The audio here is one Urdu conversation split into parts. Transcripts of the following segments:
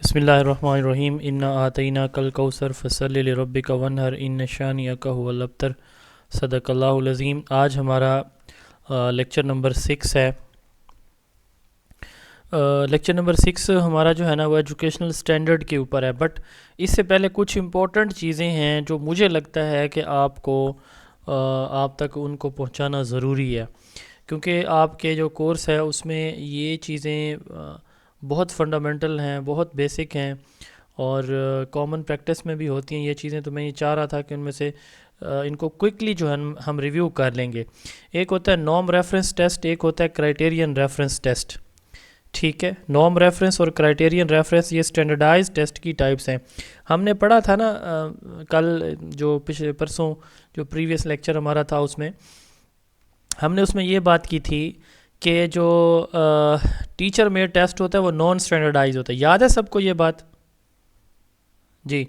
بسم اللہ الرحمن الرحیم انا آتینا کل کوثر فصلی لربک ونہر ان شانئک هو الابتر صدق اللہ العظیم۔ آج ہمارا لیکچر نمبر 6 ہے۔ لیکچر نمبر 6 ہمارا جو ہے نا وہ ایجوکیشنل سٹینڈرڈ کے اوپر ہے، بٹ اس سے پہلے کچھ امپورٹنٹ چیزیں ہیں جو مجھے لگتا ہے کہ آپ تک ان کو پہنچانا ضروری ہے، کیونکہ آپ کے جو کورس ہے اس میں یہ چیزیں بہت فنڈامنٹل ہیں، بہت بیسک ہیں اور کامن پریکٹس میں بھی ہوتی ہیں یہ چیزیں، تو میں یہ چاہ رہا تھا کہ ان میں سے ان کو کوئکلی جو ہے ہم ریویو کر لیں گے۔ ایک ہوتا ہے نارم ریفرنس ٹیسٹ، ایک ہوتا ہے کرائیٹیرین ریفرنس ٹیسٹ، ٹھیک ہے۔ نارم ریفرنس اور کرائیٹیرین ریفرنس یہ اسٹینڈرڈائز ٹیسٹ کی ٹائپس ہیں۔ ہم نے پڑھا تھا نا کل جو پچھلے پرسوں جو پریویس لیکچر ہمارا تھا، اس میں ہم نے اس میں یہ بات کی تھی کہ جو ٹیچر میڈ ٹیسٹ ہوتا ہے وہ نان اسٹینڈرڈائز ہوتا ہے، یاد ہے سب کو یہ بات؟ جی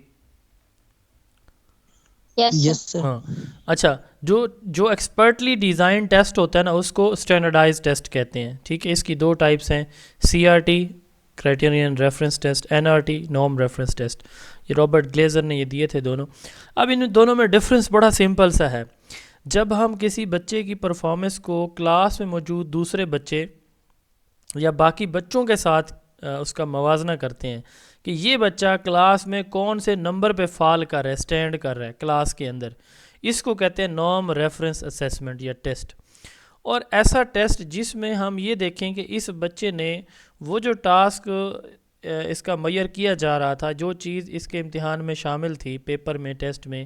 یس سر۔ ہاں، اچھا، جو ایکسپرٹلی ڈیزائن ٹیسٹ ہوتا ہے نا اس کو اسٹینڈرڈائز ٹیسٹ کہتے ہیں، ٹھیک ہے۔ اس کی دو ٹائپس ہیں، C R T criterion reference test, N R T norm reference test. یہ رابرٹ گلیزر نے یہ دیے تھے دونوں۔ اب ان دونوں میں ڈفرنس بڑا سمپل سا ہے۔ جب ہم کسی بچے کی پرفارمنس کو کلاس میں موجود دوسرے بچے یا باقی بچوں کے ساتھ اس کا موازنہ کرتے ہیں کہ یہ بچہ کلاس میں کون سے نمبر پہ فال کر رہا ہے، سٹینڈ کر رہا ہے کلاس کے اندر، اس کو کہتے ہیں نارم ریفرنس اسیسمنٹ یا ٹیسٹ۔ اور ایسا ٹیسٹ جس میں ہم یہ دیکھیں کہ اس بچے نے وہ جو ٹاسک اس کا میئر کیا جا رہا تھا، جو چیز اس کے امتحان میں شامل تھی، پیپر میں، ٹیسٹ میں،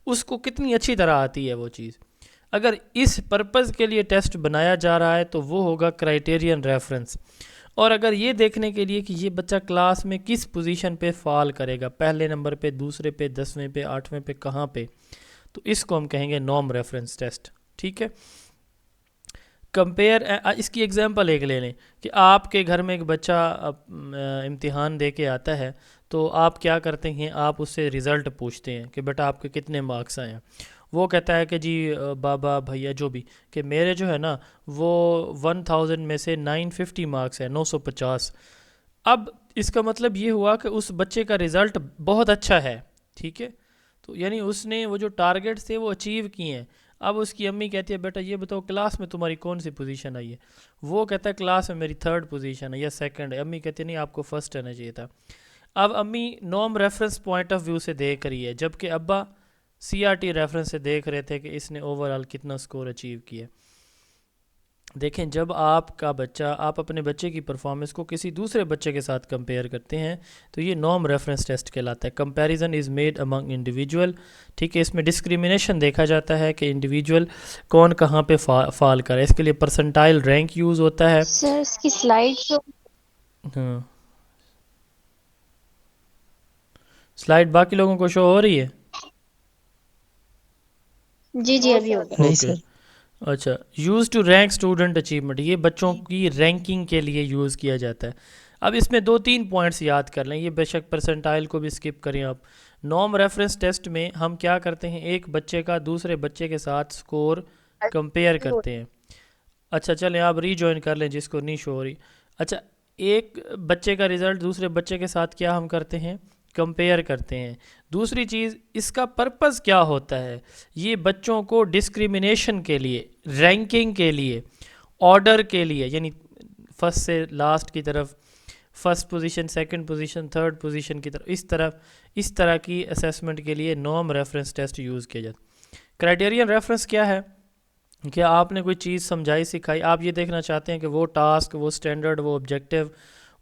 اس کو کتنی اچھی طرح آتی ہے وہ چیز۔ اگر اس پرپز کے لیے ٹیسٹ بنایا جا رہا ہے تو وہ ہوگا کرائیٹیرین ریفرنس۔ اور اگر یہ دیکھنے کے لیے کہ یہ بچہ کلاس میں کس پوزیشن پہ فال کرے گا، پہلے نمبر پہ، دوسرے پہ، 10ویں پہ، 8ویں پہ، کہاں پہ، تو اس کو ہم کہیں گے نارم ریفرنس ٹیسٹ، ٹھیک ہے۔ کمپیئر، اس کی ایگزامپل ایک لے لیں کہ آپ کے گھر میں ایک بچہ امتحان دے کے آتا ہے، تو آپ کیا کرتے ہیں، آپ اس سے رزلٹ پوچھتے ہیں کہ بیٹا آپ کے کتنے مارکس آئے ہیں۔ وہ کہتا ہے کہ جی بابا بھیا جو بھی، کہ میرے جو ہے نا وہ 1000 میں سے 950 مارکس ہے، 950۔ اب اس کا مطلب یہ ہوا کہ اس بچے کا رزلٹ بہت اچھا ہے، ٹھیک ہے۔ تو یعنی اس نے وہ جو ٹارگیٹس تھے وہ اچیو کیے ہیں۔ اب اس کی امی کہتی ہے بیٹا یہ بتاؤ کلاس میں تمہاری کون سی پوزیشن آئی ہے؟ وہ کہتا ہے کلاس میں میری 3rd پوزیشن ہے یا 2nd ہے۔ امی کہتی ہے نہیں آپ کو 1st آنا چاہیے تھا۔ اب امی norm reference point of view سے دیکھ رہی ہے، جبکہ ابا سی آر ٹی ریفرنس سے دیکھ رہے تھے کہ اس نے اوور آل کتنا سکور اچیو کیا۔ دیکھیں، جب آپ اپنے بچے کی پرفارمنس کو کسی دوسرے بچے کے ساتھ کمپیئر کرتے ہیں تو یہ نارم ریفرنس ٹیسٹ کہلاتا ہے۔ Comparison is made Umang individual, ٹھیک ہے۔ اس میں ڈسکریمنیشن دیکھا جاتا ہے کہ انڈیویجول کون کہاں پہ فال کرے، اس کے لیے پرسنٹائل رینک یوز ہوتا ہے۔ سر اس کی سلائڈ ہاں، سلائڈ باقی لوگوں کو شو ہو رہی ہے؟ جی ابھی ہوگا۔ نہیں اوکے، سر۔ اچھا۔ Use to rank student achievement, یہ بچوں کی رینکنگ کے لیے یوز کیا جاتا ہے۔ اب اس میں 2-3 پوائنٹس یاد کر لیں، یہ بے شک پرسنٹائل کو بھی اسکپ کریں آپ۔ نارم ریفرنس ٹیسٹ میں ہم کیا کرتے ہیں، ایک بچے کا دوسرے بچے کے ساتھ سکور کمپیئر کرتے ہیں۔ اچھا چلیں آپ ری جوائن کر لیں جس کو نہیں شو ہو رہی۔ اچھا، ایک بچے کا رزلٹ دوسرے بچے کے ساتھ کیا ہم کرتے ہیں، کمپیئر کرتے ہیں۔ دوسری چیز، اس کا پرپز کیا ہوتا ہے، یہ بچوں کو ڈسکریمنیشن کے لیے، رینکنگ کے لیے، آرڈر کے لیے، یعنی فرسٹ سے لاسٹ کی طرف، first position, 2nd position, 3rd position کی طرف، اس طرح کی اسیسمنٹ کے لیے نارم ریفرنس ٹیسٹ یوز کیا جاتا ہے۔ کرائیٹیرین ریفرنس کیا ہے کہ آپ نے کوئی چیز سمجھائی سکھائی، آپ یہ دیکھنا چاہتے ہیں کہ وہ ٹاسک، وہ سٹینڈرڈ، وہ آبجیکٹیو،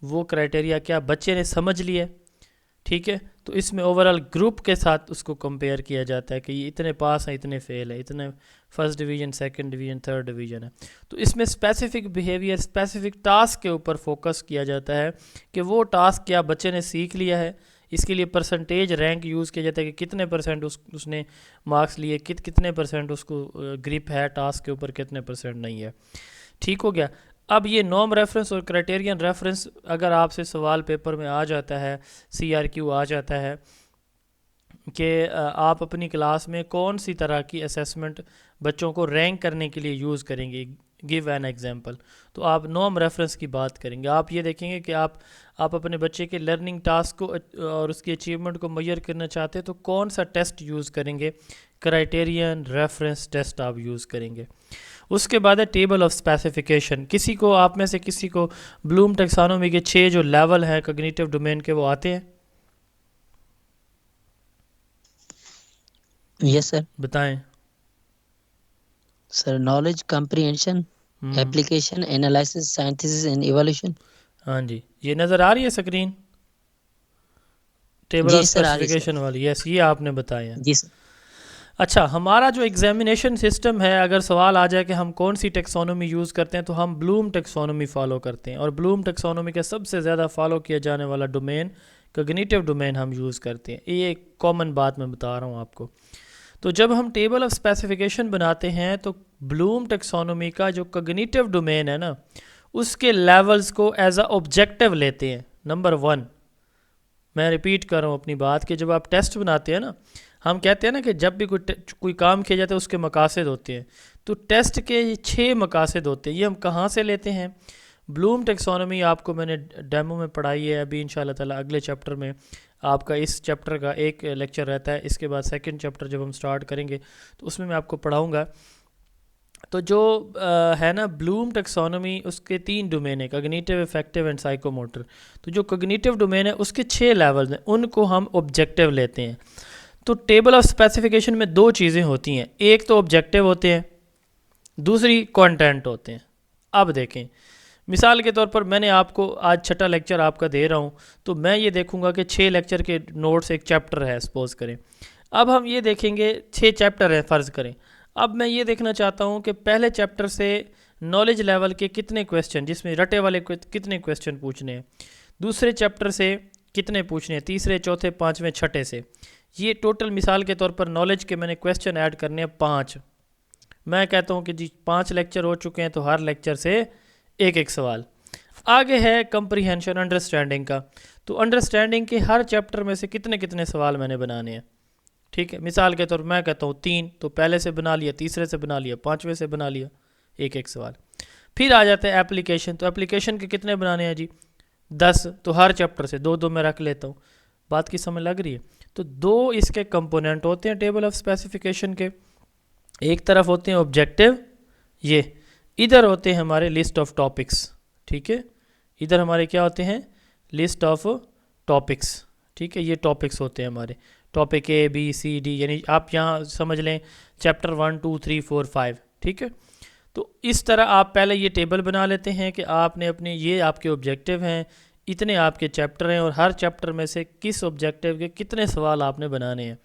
وہ کرائیٹیریا کیا بچے نے سمجھ لیا، ٹھیک ہے۔ تو اس میں اوور آل گروپ کے ساتھ اس کو کمپیئر کیا جاتا ہے کہ یہ اتنے پاس ہیں، اتنے فیل ہیں، اتنے 1st division, 2nd division, 3rd division ہے۔ تو اس میں اسپیسیفک بیہیویئر، اسپیسیفک ٹاسک کے اوپر فوکس کیا جاتا ہے کہ وہ ٹاسک کیا بچے نے سیکھ لیا ہے۔ اس کے لیے پرسنٹیج رینک یوز کیا جاتا ہے کہ کتنے پرسنٹ اس نے مارکس لیے، کتنے پرسنٹ اس کو گرپ ہے ٹاسک کے اوپر، کتنے پرسنٹ نہیں ہے، ٹھیک ہو گیا۔ اب یہ نارم ریفرنس اور کرائیٹیرین ریفرنس اگر آپ سے سوال پیپر میں آ جاتا ہے، سی آر کیو آ جاتا ہے کہ آپ اپنی کلاس میں کون سی طرح کی اسیسمنٹ بچوں کو رینک کرنے کے لیے یوز کریں گے، گیو این ایگزامپل. تو آپ نام ریفرنس کی بات کریں گے. آپ یہ دیکھیں گے کہ آپ اپنے بچے کے لرننگ ٹاسک کو اور اس کی اچیومنٹ کو میئر کرنا چاہتے ہیں تو کون سا ٹیسٹ یوز کریں گے؟ کرائٹیرین ریفرنس ٹیسٹ آپ یوز کریں گے. اس کے بعد ہے ٹیبل آف اسپیسیفیکیشن. کسی کو آپ میں سے کسی کو بلوم ٹیکسانومی کے 6 جو لیول ہیں کوگنیٹو ڈومین کے وہ آتے ہیں؟ Yes sir. بتائیں. Sir knowledge comprehension application analysis synthesis and evaluation. ہاں جی یہ نظر آ رہی ہے اسکرین ٹیبل آف جی سر آ رہی اسپیسیفیکیشن سر. والی؟ یس یہ آپ نے بتایا. جی سر. اچھا ہمارا جو ایگزامینیشن سسٹم ہے اگر سوال آ جائے کہ ہم کون سی ٹیکسونومی یوز کرتے ہیں تو ہم بلوم ٹیکسونومی فالو کرتے ہیں. اور بلوم ٹیکسونومی کا سب سے زیادہ فالو کیا جانے والا ڈومین کوگنیٹو ڈومین ہم یوز کرتے ہیں. یہ ایک کامن بات میں بتا رہا ہوں آپ کو. تو جب ہم ٹیبل آف اسپیسیفیکیشن بناتے ہیں تو بلوم ٹیکسونومی کا جو کوگنیٹو ڈومین ہے نا اس کے لیولز کو ایز اے آبجیکٹیو لیتے ہیں. نمبر 1 میں ریپیٹ کر رہا ہوں اپنی بات کہ جب آپ ٹیسٹ بناتے ہیں نا ہم کہتے ہیں نا کہ جب بھی کوئی کام کیا جاتا ہے اس کے مقاصد ہوتے ہیں. تو ٹیسٹ کے 6 مقاصد ہوتے ہیں. یہ ہم کہاں سے لیتے ہیں؟ بلوم ٹیکسونومی آپ کو میں نے ڈیمو میں پڑھائی ہے. ابھی انشاءاللہ تعالی اگلے چیپٹر میں آپ کا اس چیپٹر کا ایک لیکچر رہتا ہے. اس کے بعد سیکنڈ چیپٹر جب ہم سٹارٹ کریں گے تو اس میں آپ کو پڑھاؤں گا. تو جو ہے نا بلوم ٹیکسونومی اس کے 3 ڈومین ہیں cognitive effective and psycho motor. تو جو کوگنیٹو ڈومین ہے اس کے 6 لیولز ہیں ان کو ہم آبجیکٹیو لیتے ہیں. تو ٹیبل آف اسپیسیفیکیشن میں 2 چیزیں ہوتی ہیں. ایک تو آبجیکٹیو ہوتے ہیں دوسری کانٹینٹ ہوتے ہیں. اب دیکھیں مثال کے طور پر میں نے آپ کو آج 6واں لیکچر آپ کا دے رہا ہوں تو میں یہ دیکھوں گا کہ 6 لیکچر کے نوٹس ایک چیپٹر ہے سپوز کریں. اب ہم یہ دیکھیں گے 6 چیپٹر ہیں فرض کریں. اب میں یہ دیکھنا چاہتا ہوں کہ پہلے چیپٹر سے نالج لیول کے کتنے کویسچن جس میں رٹے والے کتنے کویسچن پوچھنے ہیں, دوسرے چیپٹر سے کتنے پوچھنے ہیں, تیسرے چوتھے پانچویں چھٹے سے. یہ ٹوٹل مثال کے طور پر نالج کے میں نے کویسچن ایڈ کرنے ہیں 5. میں کہتا ہوں کہ جی 5 لیکچر ہو چکے ہیں تو ہر لیکچر سے ایک سوال. آگے ہے کمپریہنشن انڈرسٹینڈنگ کا. تو انڈرسٹینڈنگ کے ہر چیپٹر میں سے کتنے سوال میں نے بنانے ہیں. ٹھیک ہے مثال کے طور میں کہتا ہوں 3 تو پہلے سے بنا لیا, تیسرے سے بنا لیا, پانچویں سے بنا لیا, ایک سوال. پھر آ جاتا ہے اپلیکیشن. تو اپلیکیشن کے کتنے بنانے ہیں جی 10. تو ہر چیپٹر سے 2 میں رکھ لیتا ہوں. بات کی سمجھ لگ رہی ہے؟ تو 2 اس کے کمپوننٹ ہوتے ہیں ٹیبل آف اسپیسیفیکیشن کے. ایک طرف ہوتے ہیں آبجیکٹیو, یہ ادھر ہوتے ہیں ہمارے لسٹ آف ٹاپکس. ٹھیک ہے ادھر ہمارے کیا ہوتے ہیں لسٹ آف ٹاپکس. ٹھیک ہے یہ ٹاپکس ہوتے ہیں ہمارے topic A B C D یعنی آپ یہاں سمجھ لیں چیپٹر 1 2 3 4 5. ٹھیک ہے تو اس طرح آپ پہلے یہ ٹیبل بنا لیتے ہیں کہ آپ نے اپنے یہ آپ کے آبجیکٹیو ہیں, اتنے آپ کے چیپٹر ہیں اور ہر چیپٹر میں سے کس آبجیکٹیو کے کتنے سوال آپ نے بنانے ہیں.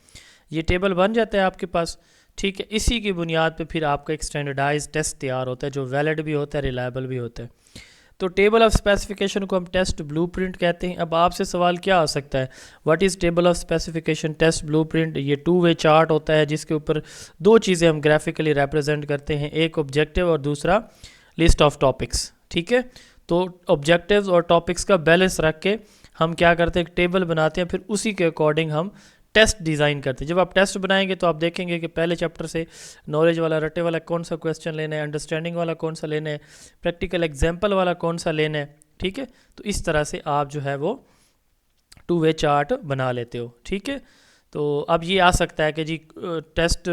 یہ ٹیبل بن جاتا ہے آپ کے پاس. ٹھیک ہے اسی کی بنیاد پہ پھر آپ کا ایک اسٹینڈرڈائز ٹیسٹ تیار ہوتا ہے جو ویلڈ بھی ہوتا ہے ریلائبل بھی ہوتا ہے. تو ٹیبل آف اسپیسیفیکیشن کو ہم ٹیسٹ بلو پرنٹ کہتے ہیں. اب آپ سے سوال کیا آ سکتا ہے what is table of specification test blueprint? یہ 2 وے چارٹ ہوتا ہے جس کے اوپر 2 چیزیں ہم گرافیکلی ریپرزینٹ کرتے ہیں, ایک آبجیکٹیو اور دوسرا لسٹ آف ٹاپکس. ٹھیک ہے تو آبجیکٹیوز اور ٹاپکس کا بیلنس رکھ کے ہم کیا کرتے ہیں ایک ٹیبل بناتے ہیں, پھر اسی کے اکارڈنگ ہم ٹیسٹ ڈیزائن کرتے ہیں. جب آپ ٹیسٹ بنائیں گے تو آپ دیکھیں گے کہ پہلے چیپٹر سے نالج والا رٹے والا کون سا کویسچن لینا ہے, انڈرسٹینڈنگ والا کون سا لینا ہے, پریکٹیکل ایگزامپل والا کون سا لینا ہے. ٹھیک ہے تو اس طرح سے آپ جو ہے وہ 2 وے چارٹ بنا لیتے ہو. ٹھیک ہے تو اب یہ آ سکتا ہے کہ جی ٹیسٹ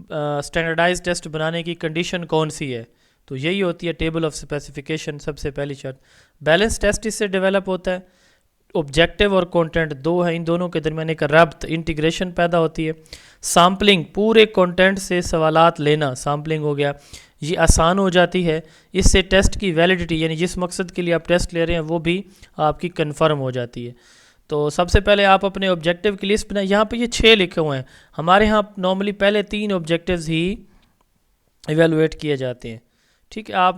اسٹینڈرڈائز ٹیسٹ بنانے کی کنڈیشن کون سی ہے؟ تو یہی ہوتی ہے ٹیبل آف اسپیسیفیکیشن. سب سے پہلی شرط بیلنس ٹیسٹ اس سے ڈیولپ ہوتا ہے. آبجیکٹیو اور کانٹینٹ 2 ہیں, ان دونوں کے درمیان ایک ربط انٹیگریشن پیدا ہوتی ہے. سامپلنگ پورے کانٹینٹ سے سوالات لینا سامپلنگ ہو گیا, یہ آسان ہو جاتی ہے. اس سے ٹیسٹ کی ویلیڈیٹی یعنی جس مقصد کے لیے آپ ٹیسٹ لے رہے ہیں وہ بھی آپ کی کنفرم ہو جاتی ہے. تو سب سے پہلے آپ اپنے آبجیکٹیو کی لسٹ بنائیں. یہاں پہ یہ 6 لکھے ہوئے ہیں, ہمارے ہاں نارملی پہلے 3 آبجیکٹیوز ہی ایویلویٹ کیے جاتے ہیں. ٹھیک ہے آپ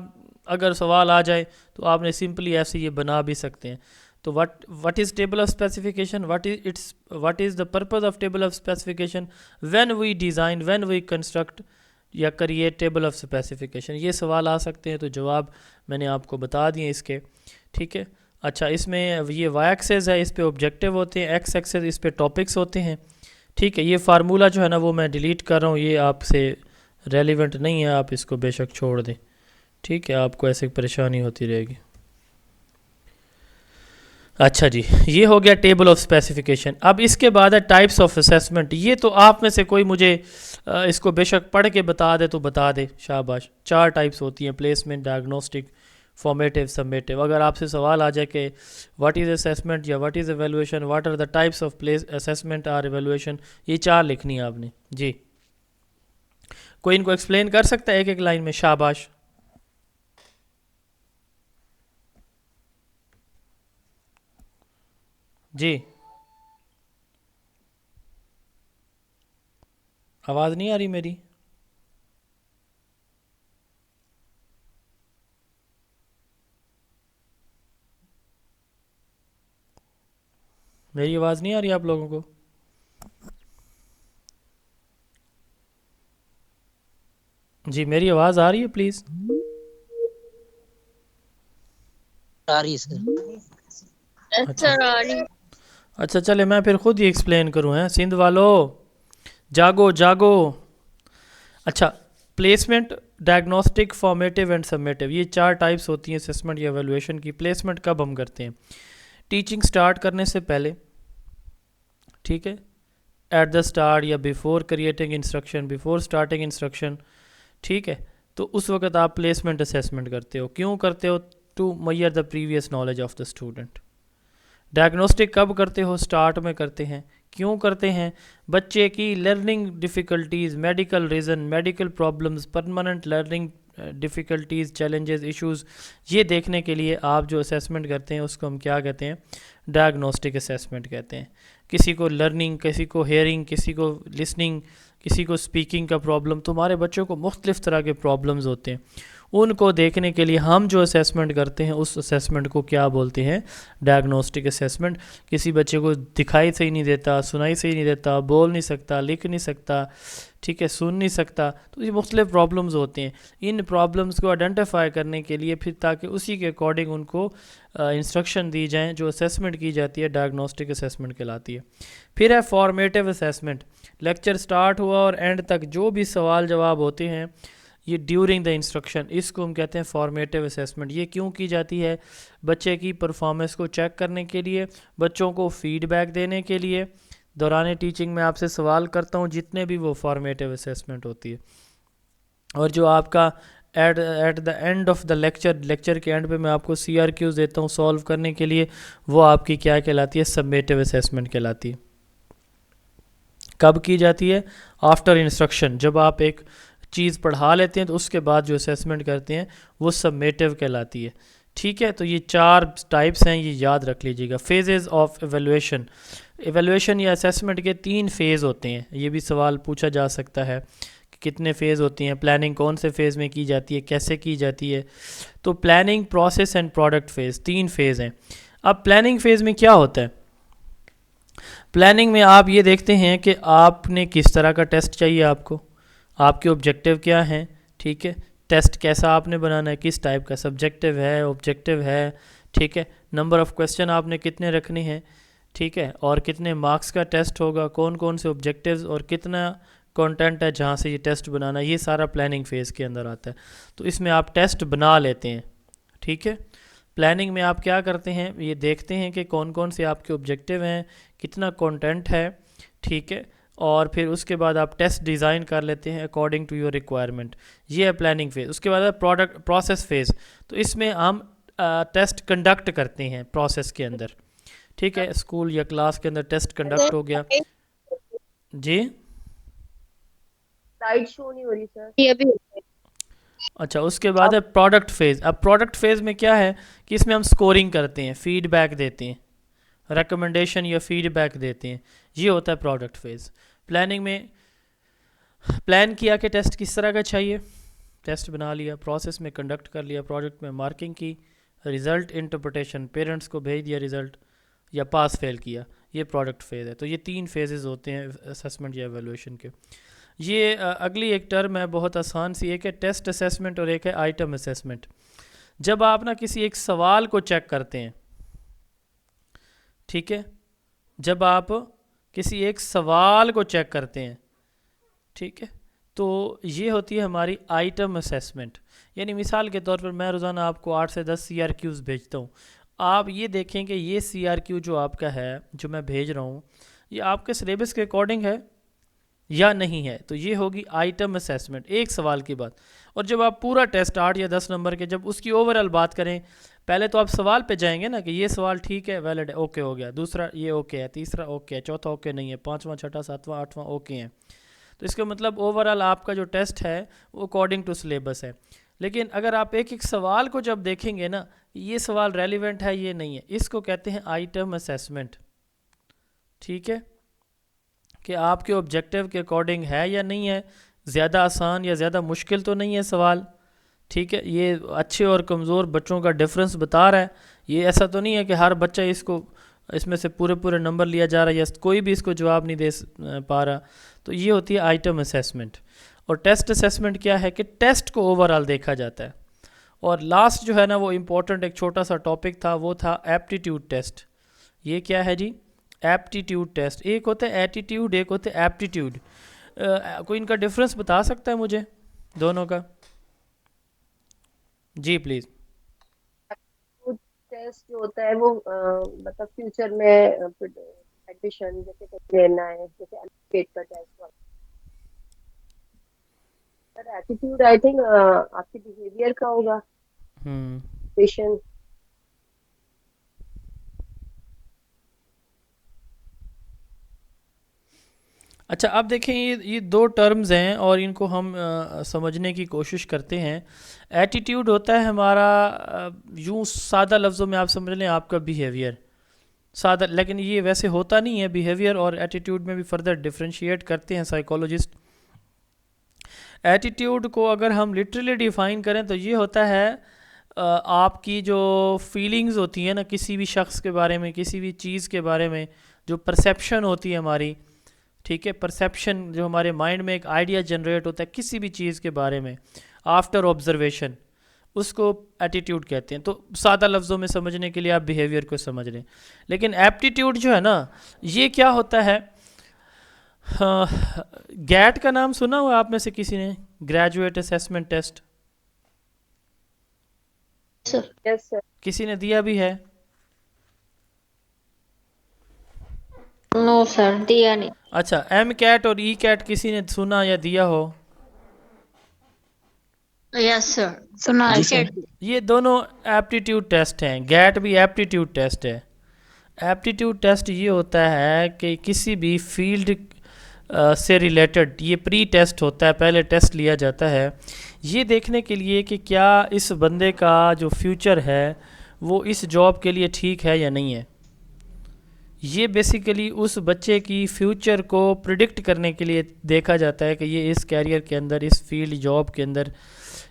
اگر سوال آ جائے تو آپ نے سمپلی ایسے یہ بنا بھی سکتے ہیں. تو what is table of specification, what is the purpose of table of specification when we design, when we construct یا کریٹ ٹیبل آف اسپیسیفیکیشن؟ یہ سوال آ سکتے ہیں تو جواب میں نے آپ کو بتا دیے اس کے. ٹھیک ہے اچھا اس میں یہ وائی ایکسس ہے, اس پہ آبجیکٹیو ہوتے ہیں, ایکس ایکسس اس پہ ٹاپکس ہوتے ہیں. ٹھیک ہے یہ فارمولہ جو ہے نا وہ میں ڈیلیٹ کر رہا ہوں, یہ آپ سے ریلیونٹ نہیں ہے, آپ اس کو بے شک چھوڑ دیں. ٹھیک ہے، آپ کو ایسے پریشانی ہوتی رہے گی. اچھا جی، یہ ہو گیا ٹیبل آف اسپیسیفکیشن. اب اس کے بعد ہے ٹائپس آف اسیسمنٹ. یہ تو آپ میں سے کوئی مجھے اس کو بے شک پڑھ کے بتا دے تو بتا دے، شاباش. 4 ٹائپس ہوتی ہیں: پلیسمنٹ، ڈائگنوسٹک، فارمیٹیو، سبمیٹیو. اگر آپ سے سوال آ جائے کہ واٹ از اسیسمنٹ یا what is evaluation, what are the types of assessment اور ایویلویشن، یہ 4 لکھنی ہے آپ نے. جی، کوئی ان کو ایکسپلین کر سکتا ہے ایک ایک لائن میں؟ شاباش. جی، آواز نہیں آ رہی میری؟ میری آواز نہیں آ رہی آپ لوگوں کو؟ جی، میری آواز آ رہی ہے پلیز؟ آ رہی ہے سر. اچھا اچھا، چلے میں پھر خود ہی ایکسپلین کروں. ہیں سندھ والو، جاگو جاگو. اچھا، پلیسمنٹ، ڈائگنوسٹک، فارمیٹیو اینڈ سبمیٹیو، یہ 4 ٹائپس ہوتی ہیں اسسمنٹ یا ایویلویشن کی. پلیسمنٹ کب ہم کرتے ہیں؟ ٹیچنگ سٹارٹ کرنے سے پہلے، ٹھیک ہے، ایٹ دا سٹارٹ یا before creating instruction, before starting instruction, ٹھیک ہے. تو اس وقت آپ پلیسمنٹ اسیسمنٹ کرتے ہو. کیوں کرتے ہو؟ To measure the previous knowledge of the student. Diagnostic کب کرتے ہو؟ سٹارٹ میں کرتے ہیں. کیوں کرتے ہیں؟ بچے کی learning difficulties, medical reason, medical problems, permanent learning difficulties, challenges, issues, یہ دیکھنے کے لیے آپ جو اسیسمنٹ کرتے ہیں اس کو ہم کیا کہتے ہیں؟ ڈائگنوسٹک اسیسمنٹ کہتے ہیں. کسی کو لرننگ، کسی کو ہیئرنگ، کسی کو لسننگ، کسی کو اسپیکنگ کا پرابلم، تمہارے بچوں کو مختلف طرح کے پرابلمز ہوتے ہیں. ان کو دیکھنے کے لیے ہم جو اسیسمنٹ کرتے ہیں اس اسیسمنٹ کو کیا بولتے ہیں؟ Diagnostic assessment. کسی بچے کو دکھائی صحیح نہیں دیتا، سنائی صحیح نہیں دیتا، بول نہیں سکتا، لکھ نہیں سکتا، ٹھیک ہے، سن نہیں سکتا، تو یہ مختلف پرابلمز ہوتے ہیں. ان پرابلمز کو آئیڈینٹیفائی کرنے کے لیے پھر تاکہ اسی کے اکارڈنگ ان کو انسٹرکشن دی جائیں، جو اسیسمنٹ کی جاتی ہے ڈائگنوسٹک اسیسمنٹ کہلاتی ہے. پھر ہے فارمیٹیو اسیسمنٹ. لیکچر سٹارٹ ہوا اور اینڈ تک جو بھی سوال جواب ہوتے ہیں یہ ڈیورنگ دا انسٹرکشن، اس کو ہم کہتے ہیں فارمیٹیو اسیسمنٹ. یہ کیوں کی جاتی ہے؟ بچے کی پرفارمنس کو چیک کرنے کے لیے، بچوں کو فیڈ بیک دینے کے لیے. دوران ٹیچنگ میں آپ سے سوال کرتا ہوں جتنے بھی، وہ فارمیٹیو اسیسمنٹ ہوتی ہے. اور جو آپ کا at the end of the lecture کے اینڈ پہ میں آپ کو سی آر کیوز دیتا ہوں سولو کرنے کے لیے، وہ آپ کی کیا کہلاتی ہے؟ سبمیٹیو اسیسمنٹ کہلاتی ہے. کب کی جاتی ہے؟ After instruction. جب آپ ایک چیز پڑھا لیتے ہیں تو اس کے بعد جو اسیسمنٹ کرتے ہیں وہ سبمیٹیو کہلاتی ہے. ٹھیک ہے، تو یہ 4 ٹائپس ہیں، یہ یاد رکھ لیجیے گا. Phases of evaluation. ایویلویشن یا اسیسمنٹ کے 3 فیز ہوتے ہیں. یہ بھی سوال پوچھا جا سکتا ہے کہ کتنے فیز ہوتی ہیں، پلاننگ کون سے فیز میں کی جاتی ہے، کیسے کی جاتی ہے. تو planning, process and product phase, 3 phase ہیں. اب پلاننگ فیز میں کیا ہوتا ہے؟ پلاننگ میں آپ یہ دیکھتے ہیں کہ آپ نے کس طرح کا ٹیسٹ چاہیے، آپ کے آبجیکٹیو کیا ہیں، ٹھیک ہے، ٹیسٹ کیسا آپ نے بنانا ہے، کس ٹائپ کا، سبجیکٹیو ہے، آبجیکٹیو ہے، ٹھیک ہے، نمبر آف کویسچن آپ نے کتنے رکھنے ہیں، ٹھیک ہے، اور کتنے مارکس کا ٹیسٹ ہوگا، کون کون سے آبجیکٹیوز اور کتنا کانٹینٹ ہے جہاں سے یہ ٹیسٹ بنانا ہے. یہ سارا پلاننگ فیز کے اندر آتا ہے. تو اس میں آپ ٹیسٹ بنا لیتے ہیں. ٹھیک ہے، پلاننگ میں آپ کیا کرتے ہیں؟ یہ دیکھتے ہیں کہ کون کون سے آپ کے آبجیکٹیو ہیں، کتنا کانٹینٹ ہے، ٹھیک ہے، اور پھر اس کے بعد آپ ٹیسٹ ڈیزائن کر لیتے ہیں اکارڈنگ ٹو یور ریکوائرمنٹ. یہ ہے پلاننگ فیز. اس کے بعد ہے پروسیس فیز. تو اس میں ہم ٹیسٹ کنڈکٹ کرتے ہیں پروسیس کے اندر. ٹھیک ہے، اسکول یا کلاس کے اندر ٹیسٹ کنڈکٹ ہو گیا. جی، لائٹ شو نہیں ہو رہی سر. یہ ابھی اچھا، اس کے بعد ہے پروڈکٹ فیز. اب پروڈکٹ فیز میں کیا ہے کہ اس میں ہم سکورنگ کرتے ہیں، فیڈ بیک دیتے ہیں، ریکمنڈیشن یا فیڈ بیک دیتے ہیں. یہ ہوتا ہے پروڈکٹ فیز. پلاننگ میں پلان کیا کہ ٹیسٹ کس طرح کا چاہیے، ٹیسٹ بنا لیا، پروسیس میں کنڈکٹ کر لیا، پروجیکٹ میں مارکنگ کی، ریزلٹ انٹرپریٹیشن، پیرنٹس کو بھیج دیا رزلٹ، یا پاس فیل کیا. یہ پروڈکٹ فیز ہے. تو یہ 3 فیزز ہوتے ہیں اسیسمنٹ یا ایویلویشن کے. یہ اگلی ایک ٹرم ہے بہت آسان سی، ایک ہے ٹیسٹ اسیسمنٹ اور ایک ہے آئٹم اسیسمنٹ. جب آپ نا کسی ایک سوال کو چیک کرتے ہیں، ٹھیک ہے، جب آپ کسی ایک سوال کو چیک کرتے ہیں، ٹھیک ہے، تو یہ ہوتی ہے ہماری آئٹم اسیسمنٹ. یعنی مثال کے طور پر میں روزانہ آپ کو 8 سے 10 CRQs بھیجتا ہوں. آپ یہ دیکھیں کہ یہ CRQ جو آپ کا ہے جو میں بھیج رہا ہوں یہ آپ کے سلیبس کے اکارڈنگ ہے یا نہیں ہے. تو یہ ہوگی آئٹم اسیسمنٹ ایک سوال کی بات. اور جب آپ پورا ٹیسٹ 8 یا 10 نمبر کے جب اس کی اوورال بات کریں, پہلے تو آپ سوال پہ جائیں گے نا کہ یہ سوال ٹھیک ہے, ویلڈ ہے, اوکے ہو گیا, دوسرا یہ اوکے ہے, تیسرا اوکے ہے, چوتھا اوکے نہیں ہے, پانچواں چھٹا ساتواں آٹھواں اوکے ہیں. تو اس کا مطلب اوورال آپ کا جو ٹیسٹ ہے وہ اکارڈنگ ٹو سلیبس ہے. لیکن اگر آپ ایک ایک سوال کو جب دیکھیں گے نا یہ سوال ریلیونٹ ہے یہ نہیں ہے, اس کو کہتے ہیں آئٹم اسیسمنٹ. ٹھیک ہے, کہ آپ کے آبجیکٹیو کے اکارڈنگ ہے یا نہیں ہے, زیادہ آسان یا زیادہ مشکل تو نہیں ہے سوال. ٹھیک ہے, یہ اچھے اور کمزور بچوں کا ڈفرنس بتا رہا ہے. یہ ایسا تو نہیں ہے کہ ہر بچہ اس میں سے پورے نمبر لیا جا رہا ہے یا کوئی بھی اس کو جواب نہیں دے پا رہا. تو یہ ہوتی ہے آئٹم اسیسمنٹ. اور ٹیسٹ اسیسمنٹ کیا ہے کہ ٹیسٹ کو اوورال دیکھا جاتا ہے. اور لاسٹ جو ہے نا وہ امپورٹنٹ ایک چھوٹا سا ٹاپک تھا, وہ تھا ایپٹیٹیوڈ ٹیسٹ. یہ کیا ہے جی؟ Aptitude test. ایک ہوتا ہے ایٹیٹیوڈ, ایک ہوتا ہے ایپٹیٹیوڈ. کوئی ان کا ڈفرنس بتا سکتا ہے مجھے دونوں کا؟ جی پلیز. ٹیسٹ جو ہوتا ہے وہ مطلب فیوچر میں ایڈمیشن جیسے لینا ہے, جیسے الفابیٹ کا test. Sir attitude I think آپ کی بیہیویئر کا ہوگا, پیشنٹ. اچھا اب دیکھیں یہ دو ٹرمز ہیں اور ان کو ہم سمجھنے کی کوشش کرتے ہیں. ایٹیٹیوڈ ہوتا ہے ہمارا یوں سادہ لفظوں میں آپ سمجھ لیں آپ کا بیہیویئر سادہ, لیکن یہ ویسے ہوتا نہیں ہے. بیہیویئر اور ایٹیٹیوڈ میں بھی فردر ڈفرینشیٹ کرتے ہیں سائیکولوجسٹ. ایٹیٹیوڈ کو اگر ہم لٹرلی ڈیفائن کریں تو یہ ہوتا ہے آپ کی جو فیلنگز ہوتی ہیں نا کسی بھی شخص کے بارے میں, کسی بھی چیز کے بارے میں, جو پرسیپشن ہوتی ہے ہماری. ٹھیک ہے, پرسیپشن جو ہمارے مائنڈ میں ایک آئیڈیا جنریٹ ہوتا ہے کسی بھی چیز کے بارے میں آفٹر آبزرویشن, اس کو ایٹیٹیوڈ کہتے ہیں. تو سادہ لفظوں میں سمجھنے کے لیے آپ بیہیویئر کو سمجھ لیں. لیکن ایپٹیٹیوڈ جو ہے نا یہ کیا ہوتا ہے, گیٹ کا نام سنا ہوا آپ میں سے کسی نے؟ گریجویٹ اسیسمنٹ ٹیسٹ یس سر. کسی نے دیا بھی ہے؟ نو سر, دیا نہیں. اچھا, ایم کیٹ اور ای کیٹ کسی نے سنا یا دیا ہو؟ یس سر, سنا جی ہے. سر. یہ دونوں ایپٹیٹیوڈ ٹیسٹ ہیں. گیٹ بھی ایپٹیٹیوڈ ٹیسٹ ہے. ایپٹیٹیوڈ ٹیسٹ یہ ہوتا ہے کہ کسی بھی فیلڈ سے ریلیٹڈ یہ پری ٹیسٹ ہوتا ہے, پہلے ٹیسٹ لیا جاتا ہے یہ دیکھنے کے لیے کہ کیا اس بندے کا جو فیوچر ہے وہ اس جاب کے لیے ٹھیک ہے یا نہیں ہے. یہ بیسیکلی اس بچے کی فیوچر کو پریڈکٹ کرنے کے لیے دیکھا جاتا ہے کہ یہ اس کیریئر کے اندر, اس فیلڈ جاب کے اندر,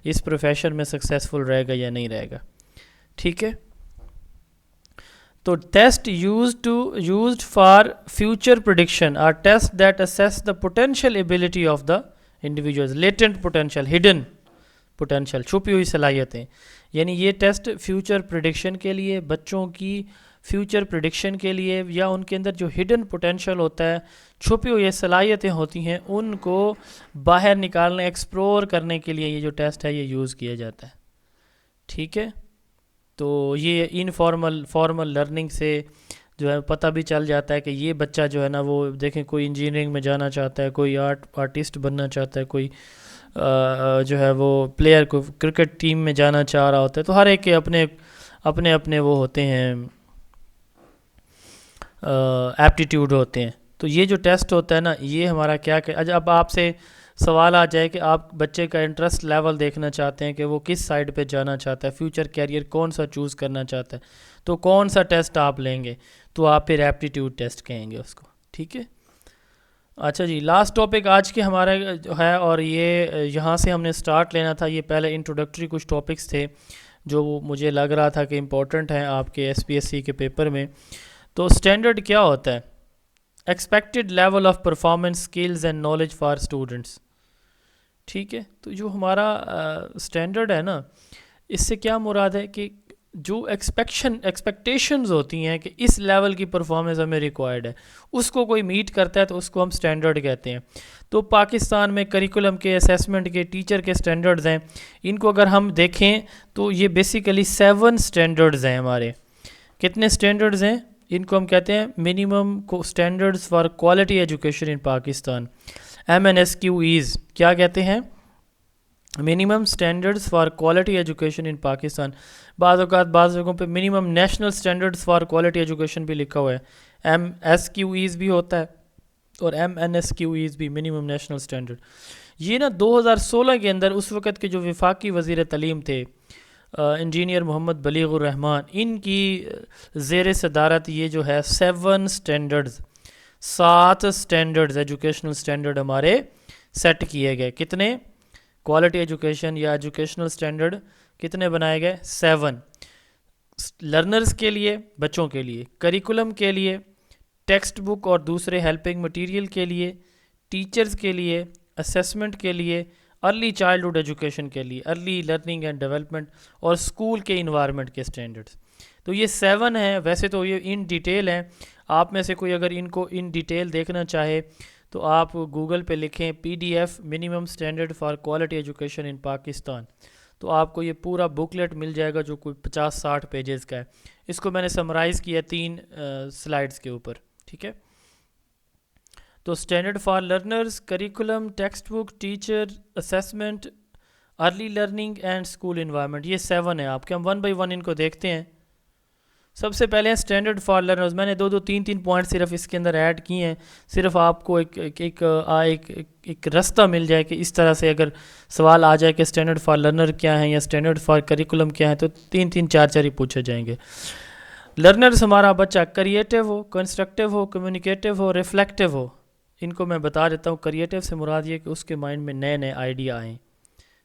اس پروفیشن میں سکسیزفل رہے گا یا نہیں رہے گا. ٹھیک ہے, تو test used for future prediction are tests that assess the potential ability of the individuals, latent potential, hidden potential, چھپی ہوئی صلاحیتیں. یعنی یہ ٹیسٹ فیوچر پریڈکشن کے لیے, بچوں کی فیوچر پریڈکشن کے لیے, یا ان کے اندر جو ہڈن پوٹینشیل ہوتا ہے, چھپی ہوئی صلاحیتیں ہوتی ہیں, ان کو باہر نکالنے, ایکسپلور کرنے کے لیے یہ جو ٹیسٹ ہے یہ یوز کیا جاتا ہے. ٹھیک ہے, تو یہ فارمل لرننگ سے جو ہے پتہ بھی چل جاتا ہے کہ یہ بچہ جو ہے نا وہ دیکھیں کوئی انجینئرنگ میں جانا چاہتا ہے, کوئی آرٹسٹ بننا چاہتا ہے, کوئی جو ہے وہ پلیئر کو کرکٹ ٹیم میں جانا چاہ رہا ہوتا ہے. تو ہر ایک کے اپنے وہ ہوتے ہیں ایپٹیٹیوڈ ہوتے ہیں. تو یہ جو ٹیسٹ ہوتا ہے نا یہ ہمارا کیا کہ اب آپ سے سوال آ جائے کہ آپ بچے کا انٹرسٹ لیول دیکھنا چاہتے ہیں کہ وہ کس سائڈ پہ جانا چاہتا ہے, فیوچر کیریئر کون سا چوز کرنا چاہتا ہے, تو کون سا ٹیسٹ آپ لیں گے؟ تو آپ پھر ایپٹیٹیوڈ ٹیسٹ کہیں گے اس کو. ٹھیک ہے, اچھا جی, لاسٹ ٹاپک آج کے ہمارا جو ہے, اور یہ یہاں سے ہم نے سٹارٹ لینا تھا. یہ پہلے انٹروڈکٹری کچھ ٹاپکس تھے جو مجھے لگ رہا تھا کہ امپورٹنٹ ہیں آپ کے SPSC کے پیپر میں. تو اسٹینڈرڈ کیا ہوتا ہے؟ Expected level of performance, skills and knowledge for students. ٹھیک ہے, تو جو ہمارا اسٹینڈرڈ ہے نا اس سے کیا مراد ہے کہ جو ایکسپیکٹیشنز ہوتی ہیں کہ اس لیول کی پرفارمنس ہمیں ریکوائرڈ ہے، اس کو کوئی میٹ کرتا ہے تو اس کو ہم سٹینڈرڈ کہتے ہیں. تو پاکستان میں کریکولم کے، اسیسمنٹ کے، ٹیچر کے سٹینڈرڈز ہیں. ان کو اگر ہم دیکھیں تو یہ بیسیکلی 7 سٹینڈرڈز ہیں ہمارے. کتنے سٹینڈرڈز ہیں؟ ان کو ہم کہتے ہیں minimum standards for quality education in Pakistan, MNSQEs. کیا کہتے ہیں؟ Minimum standards for quality education ان پاکستان. بعض اوقات بعض جگہوں پہ minimum national standards for quality education بھی لکھا ہوا ہے، MSQEs بھی ہوتا ہے اور MNSQEs بھی، منیمم نیشنل سٹینڈرڈ. یہ نا 2016 کے اندر اس وقت کے جو وفاقی وزیر تعلیم تھے انجینئر محمد بلیغ الرحمان، ان کی زیر صدارت یہ جو ہے 7 سٹینڈرڈز، 7 سٹینڈرڈز ایجوکیشنل سٹینڈرڈ ہمارے سیٹ کیے گئے. کتنے؟ کوالٹی ایجوکیشن یا ایجوکیشنل سٹینڈرڈ کتنے بنائے گئے؟ 7. لرنرز کے لیے، بچوں کے لیے، کریکولم کے لیے، ٹیکسٹ بک اور دوسرے ہیلپنگ مٹیریل کے لیے، ٹیچرز کے لیے، اسیسمنٹ کے لیے، ارلی چائلڈہڈ ایجوکیشن کے لیے، ارلی لرننگ اینڈ ڈیولپمنٹ، اور اسکول کے انوائرمنٹ کے سٹینڈرڈز. تو یہ 7 ہیں. ویسے تو یہ ان ڈیٹیل ہیں، آپ میں سے کوئی اگر ان کو ان ڈیٹیل دیکھنا چاہے تو آپ گوگل پہ لکھیں PDF minimum standard for quality education ان پاکستان، تو آپ کو یہ پورا بکلیٹ مل جائے گا جو کوئی 50-60 پیجز کا ہے. اس کو میں نے سمرائز کیا 3 سلائڈز کے اوپر. ٹھیک ہے، تو standard for learners, curriculum, text book, teacher, assessment, early learning and school environment, یہ 7 ہیں آپ کے. ہم 1 بائی 1 ان کو دیکھتے ہیں. سب سے پہلے ہیں سٹینڈرڈ فار لرنرز. میں نے 2-3 پوائنٹ صرف اس کے اندر ایڈ کیے ہیں، صرف آپ کو ایک رستہ مل جائے کہ اس طرح سے اگر سوال آ جائے کہ سٹینڈرڈ فار لرنر کیا ہیں یا سٹینڈرڈ فار کریکولم کیا ہیں تو 3-4 ہی پوچھے جائیں گے. لرنرز ہمارا بچہ کریٹیو ہو، کنسٹرکٹیو ہو، کمیونیکیٹیو ہو، ریفلیکٹیو ہو. ان کو میں بتا دیتا ہوں. کریٹیو سے مراد یہ کہ اس کے مائنڈ میں نئے آئیڈیا آئیں.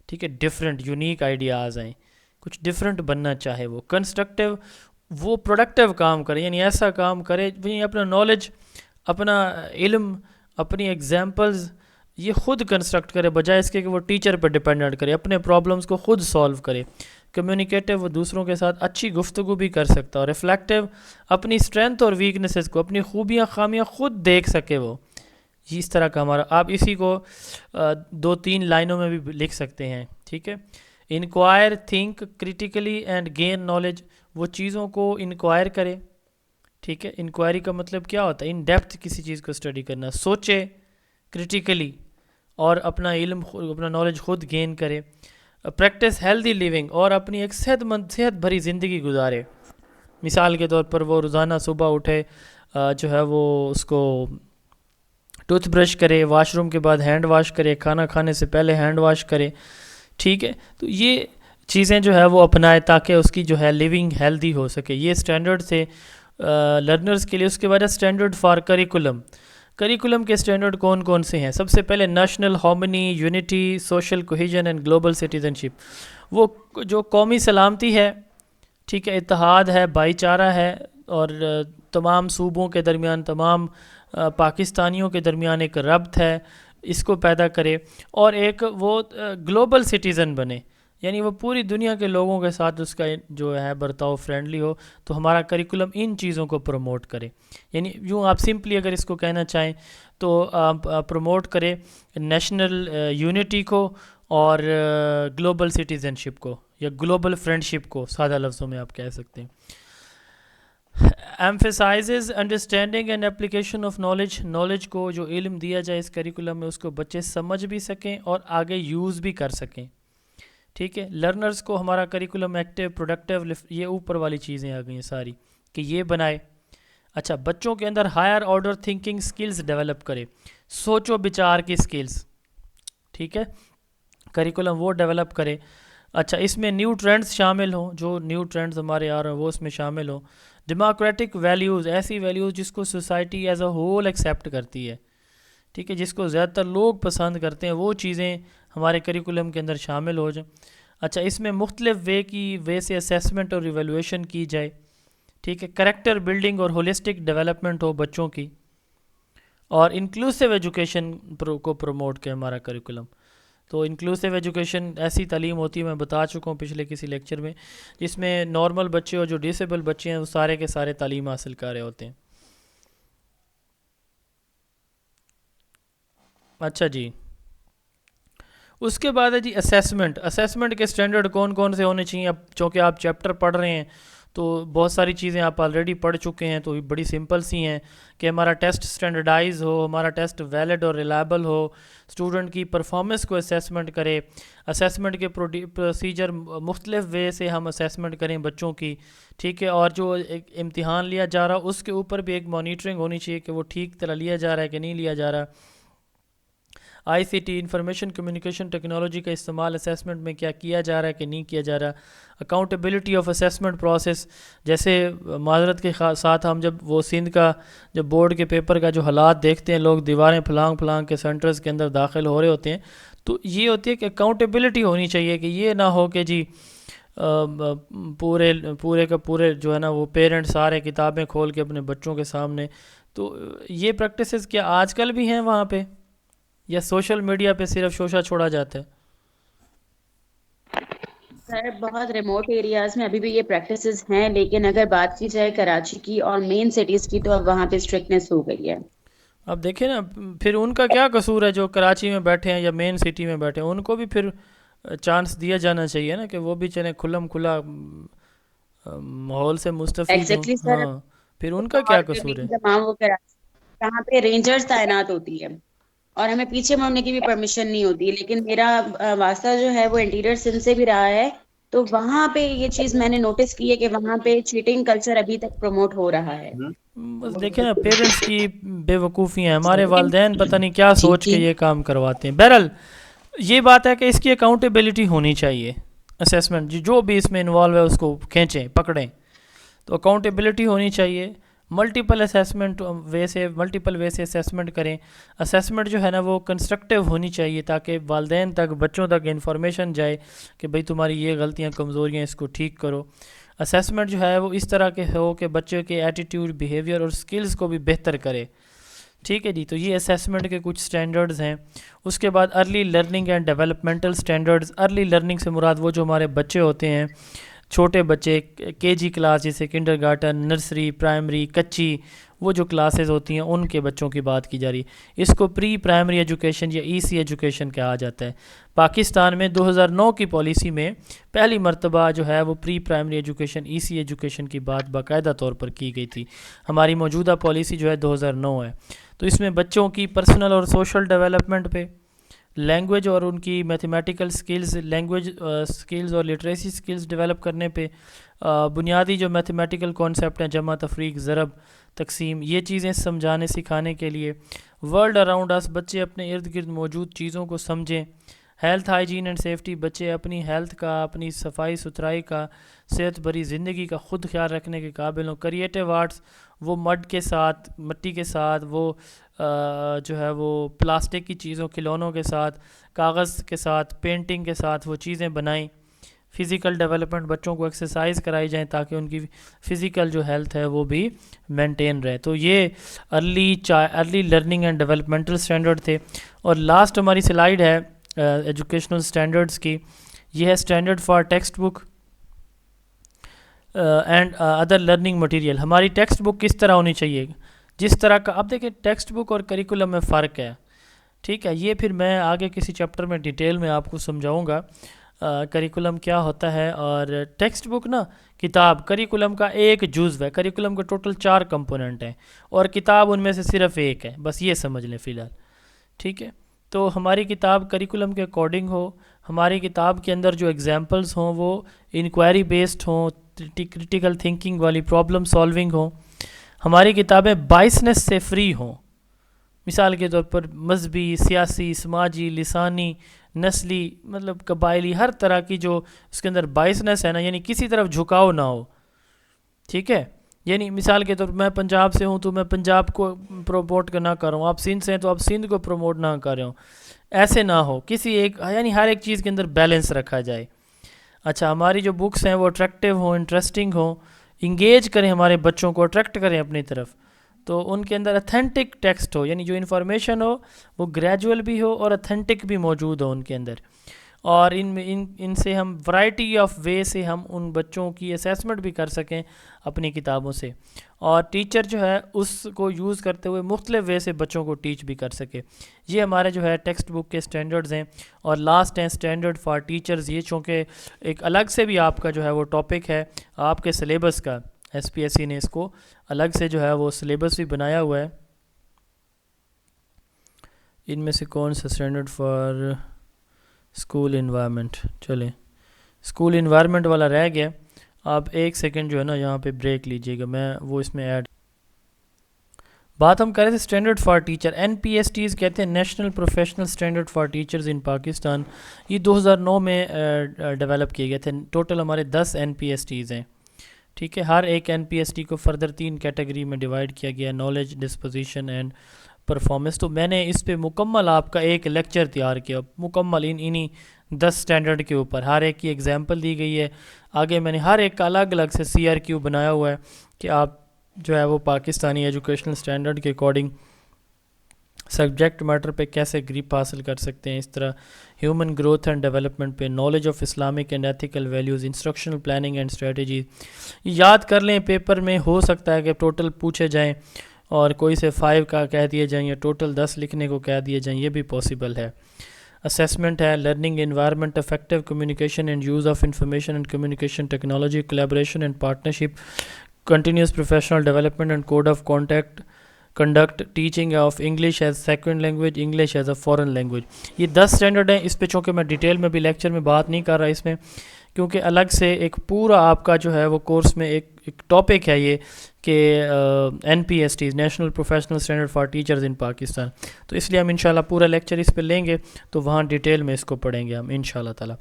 ٹھیک ہے، ڈفرینٹ یونیک آئیڈیاز آئیں، کچھ ڈفرینٹ بننا چاہے وہ. کنسٹرکٹیو، وہ پروڈکٹیو کام کرے، یعنی ایسا کام کرے اپنا نالج، اپنا علم، اپنی ایگزامپلز یہ خود کنسٹرکٹ کرے، بجائے اس کے کہ وہ ٹیچر پہ ڈپینڈنٹ کرے. اپنے پرابلمس کو خود سالو کرے. کمیونیکیٹیو، وہ دوسروں کے ساتھ اچھی گفتگو بھی کر سکتا. اور ریفلیکٹیو، اپنی اسٹرینتھ اور ویکنیسز کو، اپنی خوبیاں خامیاں خود دیکھ سکے وہ. یہ اس طرح کا ہمارا، آپ اسی کو 2-3 لائنوں میں بھی لکھ سکتے ہیں. ٹھیک ہے، inquire, think critically and gain knowledge, وہ چیزوں کو انکوائر کرے. ٹھیک ہے، انکوائری کا مطلب کیا ہوتا ہے؟ ان ڈیپتھ کسی چیز کو اسٹڈی کرنا، سوچے کریٹیکلی اور اپنا علم، اپنا نالج خود گین کرے. پریکٹس ہیلدی لیونگ، اور اپنی ایک صحت بھری زندگی گزارے. مثال کے طور پر وہ روزانہ صبح اٹھے، جو ہے وہ اس کو ٹوتھ برش کرے، واش روم کے بعد ہینڈ واش کرے، کھانا کھانے سے پہلے ہینڈ واش کرے. ٹھیک ہے، تو یہ چیزیں جو ہے وہ اپنائے تاکہ اس کی جو ہے لیونگ ہیلدی ہو سکے. یہ سٹینڈرڈ تھے لرنرز کے لیے. اس کے بعد سٹینڈرڈ فار کریکولم. کریکولم کے سٹینڈرڈ کون کون سے ہیں؟ سب سے پہلے national harmony, unity, social cohesion and global citizenship. وہ جو قومی سلامتی ہے، ٹھیک ہے، اتحاد ہے، بھائی چارہ ہے، اور تمام صوبوں کے درمیان، تمام پاکستانیوں کے درمیان ایک ربط ہے، اس کو پیدا کرے. اور ایک وہ گلوبل سٹیزن بنے، یعنی وہ پوری دنیا کے لوگوں کے ساتھ اس کا جو ہے برتاؤ فرینڈلی ہو. تو ہمارا کریکولم ان چیزوں کو پروموٹ کرے. یعنی یوں آپ سمپلی اگر اس کو کہنا چاہیں تو پروموٹ کرے نیشنل یونٹی کو اور گلوبل سٹیزنشپ کو، یا گلوبل فرینڈشپ کو سادہ لفظوں میں آپ کہہ سکتے ہیں. Emphasises understanding and application of knowledge. Knowledge کو، جو علم دیا جائے اس کریکولم میں، اس کو بچے سمجھ بھی سکیں اور آگے یوز بھی کر سکیں. ٹھیک ہے، لرنرز کو ہمارا کریکولم ایکٹیو، پروڈکٹیو، یہ اوپر والی چیزیں آ گئی ہیں ساری کہ یہ بنائے. اچھا، بچوں کے اندر higher order thinking skills develop کرے، سوچ و بچار کی سکلز. ٹھیک ہے، کریکولم وہ ڈیولپ کرے. اچھا، اس میں نیو ٹرینڈز شامل ہوں، جو نیو ٹرینڈز ہمارے آ رہے ہیں وہ اس میں شامل ہوں. ڈیموکریٹک ویلیوز، ایسی ویلیوز جس کو society as a whole accept کرتی ہے. ٹھیک ہے، جس کو زیادہ تر لوگ پسند کرتے ہیں، وہ چیزیں ہمارے کریکولم کے اندر شامل ہو جائیں. اچھا، اس میں مختلف وے سے اسیسمنٹ اور ایویلویشن کی جائے. ٹھیک ہے، کریکٹر بلڈنگ اور ہولسٹک ڈیولپمنٹ ہو بچوں کی. اور انکلوسیو ایجوکیشن کو پروموٹ کرے ہمارا کریکولم. تو انکلوسیو ایجوکیشن ایسی تعلیم ہوتی ہے، میں بتا چکا ہوں پچھلے کسی لیکچر میں، جس میں نارمل بچے اور جو ڈسیبل بچے ہیں وہ سارے کے سارے تعلیم حاصل کر رہے ہوتے ہیں. اچھا جی، اس کے بعد ہے جی اسیسمنٹ. اسیسمنٹ کے اسٹینڈرڈ کون کون سے ہونے چاہیے؟ اب چونکہ آپ چیپٹر پڑھ رہے ہیں تو بہت ساری چیزیں آپ آلریڈی پڑھ چکے ہیں، تو بڑی سمپل سی ہیں کہ ہمارا ٹیسٹ اسٹینڈرڈائز ہو، ہمارا ٹیسٹ ویلڈ اور ریلائبل ہو، اسٹوڈنٹ کی پرفارمنس کو اسیسمنٹ کرے. اسیسمنٹ کے پروسیجر مختلف وے سے ہم اسیسمنٹ کریں بچوں کی، ٹھیک ہے. اور جو ایک امتحان لیا جا رہا اس کے اوپر بھی ایک مانیٹرنگ ہونی چاہیے کہ وہ ٹھیک طرح لیا جا رہا ہے کہ نہیں لیا جا رہا. I C T information communication technology کا استعمال اسیسمنٹ میں کیا کیا جا رہا ہے کہ نہیں کیا جا رہا. اکاؤنٹیبلٹی آف اسیسمنٹ پروسیس، جیسے معذرت کے ساتھ ہم جب وہ سندھ کا جب بورڈ کے پیپر کا جو حالات دیکھتے ہیں، لوگ دیواریں پھلانگ پھلانگ کے سینٹرز کے اندر داخل ہو رہے ہوتے ہیں، تو یہ ہوتی ہے کہ اکاؤنٹیبلٹی ہونی چاہیے کہ یہ نہ ہو کہ جی پورے کا پورے جو ہے نا وہ پیرنٹ سارے کتابیں کھول کے اپنے بچوں کے سامنے. تو یہ پریکٹسز کیا آج کل بھی ہیں وہاں پہ، یا سوشل میڈیا پہ صرف شوشہ چھوڑا جاتا ہے؟ سر بہت ریموٹ ایریاز میں ابھی بھی یہ پریکٹسز ہیں، لیکن اگر بات کی جائے کراچی کی اور مین سٹیز کی تو اب وہاں پہ اسٹرکٹنیس ہو گئی ہے. اب دیکھیں نا، پھر ان کا کیا قصور ہے جو کراچی میں بیٹھے ہیں یا مین سٹی میں بیٹھے ہیں؟ ان کو بھی پھر چانس دیا جانا چاہیے نا کہ وہ بھی چلیں کھلم کھلا ماحول سے مستفید ہوں. ایگزیکٹلی سر، ہاں، پھر ان کا کیا قصور ہے؟ تمام وہ کراچی جہاں پہ رینجرز تعینات ہوتی ہے اور ہمیں پیچھے مڑنے کی بھی پرمیشن نہیں ہوتی. لیکن میرا واسطہ جو ہے وہ انٹیریئر سندھ سے بھی رہا ہے، تو وہاں پہ یہ چیز میں نے نوٹس کی ہے کہ وہاں پہ چیٹنگ کلچر ابھی تک پروموٹ ہو رہا ہے. بس دیکھیں نا، پیرنٹس کی بے وقوفی ہیں، ہمارے والدین پتہ نہیں کیا سوچ کے یہ کام کرواتے ہیں. بہرحال یہ بات ہے کہ اس کی اکاؤنٹیبلٹی ہونی چاہیے. اسیسمنٹ جو بھی اس میں انوالو ہے اس کو کھینچیں پکڑیں، تو اکاؤنٹیبلٹی ہونی چاہیے. ملٹیپل وے سے اسیسمنٹ کریں. اسیسمنٹ جو ہے نا وہ کنسٹرکٹیو ہونی چاہیے تاکہ والدین تک بچوں تک انفارمیشن جائے کہ بھئی تمہاری یہ غلطیاں کمزوریاں اس کو ٹھیک کرو. اسیسمنٹ جو ہے وہ اس طرح کے ہو کہ بچوں کے ایٹیٹیوڈ، بیہیویئر اور سکلز کو بھی بہتر کرے. ٹھیک ہے جی، تو یہ اسیسمنٹ کے کچھ سٹینڈرڈز ہیں. اس کے بعد early learning and developmental standards. Early learning سے مراد وہ جو ہمارے بچے ہوتے ہیں، چھوٹے بچے، کے جی کلاس جیسے کنڈر گارٹن، نرسری، پرائمری، کچی، وہ جو کلاسز ہوتی ہیں ان کے بچوں کی بات کی جا رہی ہے. اس کو پری پرائمری ایجوکیشن یا ای سی ایجوکیشن کہا جاتا ہے. پاکستان میں 2009 کی پالیسی میں پہلی مرتبہ جو ہے وہ پری پرائمری ایجوکیشن، ای سی ایجوکیشن کی بات باقاعدہ طور پر کی گئی تھی. ہماری موجودہ پالیسی جو ہے 2009 ہے. تو اس میں بچوں کی پرسنل اور سوشل ڈیولپمنٹ پہ، لینگویج اور ان کی میتھمیٹیکل سکلز، لینگویج سکلز اور لٹریسی سکلز ڈیولپ کرنے پہ، بنیادی جو میتھمیٹیکل کانسیپٹ ہیں، جمع، تفریق، ضرب، تقسیم، یہ چیزیں سمجھانے سکھانے کے لیے. ورلڈ اراؤنڈ اس، بچے اپنے ارد گرد موجود چیزوں کو سمجھیں. ہیلتھ، ہائیجین اینڈ سیفٹی، بچے اپنی ہیلتھ کا، اپنی صفائی ستھرائی کا، صحت بھری زندگی کا خود خیال رکھنے کے قابل ہوں. کریٹیو آرٹس، وہ مٹی کے ساتھ، وہ جو ہے وہ پلاسٹک کی چیزوں، کھلونوں کے ساتھ، کاغذ کے ساتھ، پینٹنگ کے ساتھ وہ چیزیں بنائیں. فزیکل ڈیولپمنٹ، بچوں کو ایکسرسائز کرائی جائیں تاکہ ان کی فزیکل جو ہیلتھ ہے وہ بھی مینٹین رہے. تو یہ early learning and developmental standard تھے. اور لاسٹ ہماری سلائیڈ ہے ایجوکیشنل اسٹینڈرڈس کی. یہ ہے standard for text book and other learning material. ہماری ٹیکسٹ بک کس طرح ہونی چاہیے، جس طرح کا اب دیکھیں ٹیکسٹ بک اور کریکولم میں فرق ہے. ٹھیک ہے، یہ پھر میں آگے کسی چیپٹر میں ڈیٹیل میں آپ کو سمجھاؤں گا کریکولم کیا ہوتا ہے. اور ٹیکسٹ بک نا کتاب کریکولم کا ایک جزو ہے. کریکولم کے ٹوٹل 4 کمپوننٹ ہیں اور کتاب ان میں سے صرف ایک ہے. بس یہ سمجھ لیں فی الحال. ٹھیک ہے، تو ہماری کتاب کریکولم کے اکارڈنگ ہو. ہماری کتاب کے اندر جو ایگزامپلس ہوں وہ انکوائری بیسڈ ہوں، کرٹیکل تھنکنگ والی، پرابلم سالونگ ہوں. ہماری کتابیں بائسنس سے فری ہوں. مثال کے طور پر مذہبی، سیاسی، سماجی، لسانی، نسلی، مطلب قبائلی، ہر طرح کی جو اس کے اندر بائسنس ہے نا، یعنی کسی طرف جھکاؤ نہ ہو. ٹھیک ہے، یعنی مثال کے طور پر میں پنجاب سے ہوں تو میں پنجاب کو پروموٹ نہ کر رہا ہوں، آپ سندھ سے ہیں تو آپ سندھ کو پروموٹ نہ کر رہے ہوں. ایسے نہ ہو، کسی ایک، یعنی ہر ایک چیز کے اندر بیلنس رکھا جائے. اچھا، ہماری جو بکس ہیں وہ اٹریکٹیو ہوں، انٹرسٹنگ ہوں، انگیج کریں، ہمارے بچوں کو اٹریکٹ کریں اپنی طرف. تو ان کے اندر اتھینٹک ٹیکسٹ ہو، یعنی جو انفارمیشن ہو وہ گریجول بھی ہو اور اتھینٹک بھی موجود ہو ان کے اندر، اور ان سے ہم ورائٹی آف وے سے ہم ان بچوں کی اسیسمنٹ بھی کر سکیں اپنی کتابوں سے، اور ٹیچر جو ہے اس کو یوز کرتے ہوئے مختلف وے سے بچوں کو ٹیچ بھی کر سکے۔ یہ ہمارے جو ہے ٹیکسٹ بک کے سٹینڈرڈز ہیں۔ اور لاسٹ ہیں اسٹینڈرڈ فار ٹیچرز، یہ چونکہ ایک الگ سے بھی آپ کا جو ہے وہ ٹاپک ہے آپ کے سلیبس کا، ایس پی ایس سی نے اس کو الگ سے جو ہے وہ سلیبس بھی بنایا ہوا ہے۔ ان میں سے کون سا اسٹینڈرڈ فار اسکول انوائرمنٹ، چلیں اسکول انوائرمنٹ والا رہ گیا، آپ ایک سیکنڈ جو ہے نا یہاں پہ بریک لیجئے گا، میں وہ اس میں ایڈ بات ہم کر رہے تھے standard for teacher. N P S Ts کہتے ہیں national professional standard for teachers in Pakistan, یہ 2009 میں ڈیولپ کیے گئے تھے۔ ٹوٹل ہمارے 10 این پی ایس ٹیز ہیں، ٹھیک ہے۔ ہر ایک این پی ایس ٹی کو فردر 3 کیٹیگری میں ڈیوائڈ کیا گیا، نالج، ڈسپوزیشن اینڈ پرفارمنس۔ تو میں نے اس پہ مکمل آپ کا ایک لیکچر تیار کیا، مکمل انہی 10 اسٹینڈرڈ کے اوپر، ہر ایک کی ایگزامپل دی گئی ہے۔ آگے میں نے ہر ایک کا الگ الگ سے سی آر کیو بنایا ہوا ہے کہ آپ جو ہے وہ پاکستانی ایجوکیشنل اسٹینڈرڈ کے اکارڈنگ سبجیکٹ میٹر پہ کیسے گریپ حاصل کر سکتے ہیں۔ اس طرح ہیومن گروتھ اینڈ ڈیولپمنٹ پہ، knowledge of Islamic and ethical values, instructional planning and strategy, یاد کر لیں، پیپر میں ہو سکتا ہے کہ ٹوٹل پوچھے جائیں اور کوئی سے 5 کا کہہ دیے جائیں یا ٹوٹل 10 لکھنے کو کہہ دیے جائیں، یہ بھی پاسبل ہے۔ اسیسمنٹ ہے، learning environment, effective communication and use of information and communication technology, collaboration and partnership, continuous professional development and code of conduct, teaching of English as second language, English as a foreign language. یہ 10 اسٹینڈرڈ ہیں۔ اس پہ چونکہ میں ڈیٹیل میں بھی لیکچر میں بات نہیں کر رہا اس میں، کیونکہ الگ سے ایک پورا آپ کا جو ہے وہ کورس میں ایک ٹاپک ہے یہ کہ N P S Ts, national professional standard for teachers in Pakistan, تو اس لیے ہم انشاءاللہ پورا لیکچر اس پہ لیں گے، تو وہاں ڈیٹیل میں اس کو پڑھیں گے ہم انشاءاللہ تعالی۔